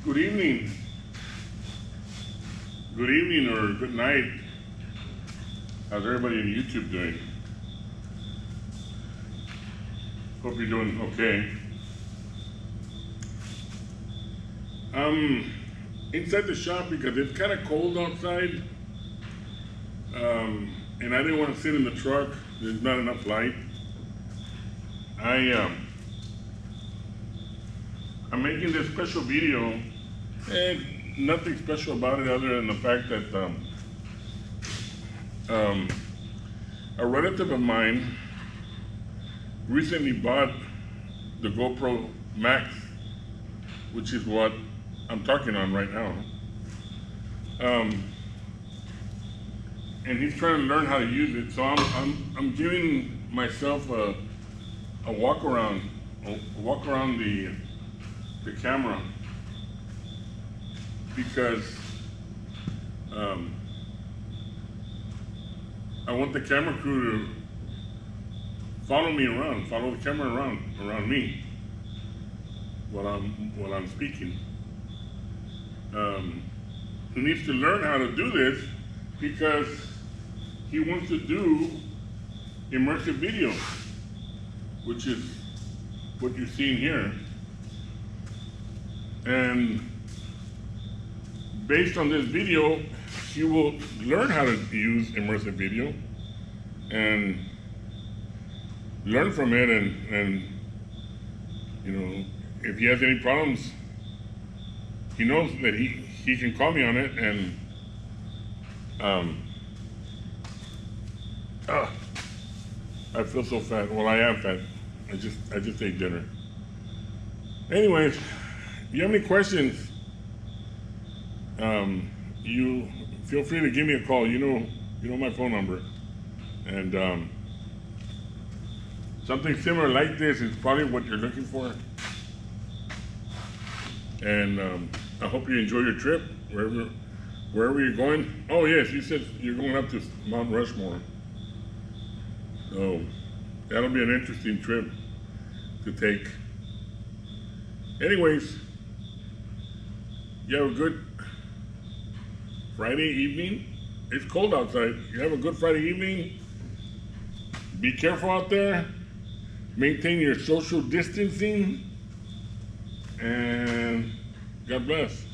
Good evening. Good evening or good night. How's everybody on YouTube doing? Hope you're doing okay. Inside the shop because it's kind of cold outside. And I didn't want to sit in the truck. There's not enough light. I'm making this special video, and nothing special about it other than the fact that a relative of mine recently bought the GoPro Max, which is what I'm talking on right now. And he's trying to learn how to use it, so I'm giving myself a walk around the camera because I want the camera crew to follow the camera around me while I'm speaking. He needs to learn how to do this because he wants to do immersive video, which is what you're seeing here. And based on this video, he will learn how to use immersive video and learn from it, and you know, if he has any problems, he knows that he can call me on it. And I feel so fat. Well, I am fat. I just ate dinner. Anyways, if you have any questions, you feel free to give me a call. You know my phone number. And something similar like this is probably what you're looking for. And I hope you enjoy your trip wherever you're going. Oh yes, you said you're going up to Mount Rushmore. So that'll be an interesting trip to take. Anyways, you have a good Friday evening. It's cold outside. You have a good Friday evening. Be careful out there. Maintain your social distancing. And God bless.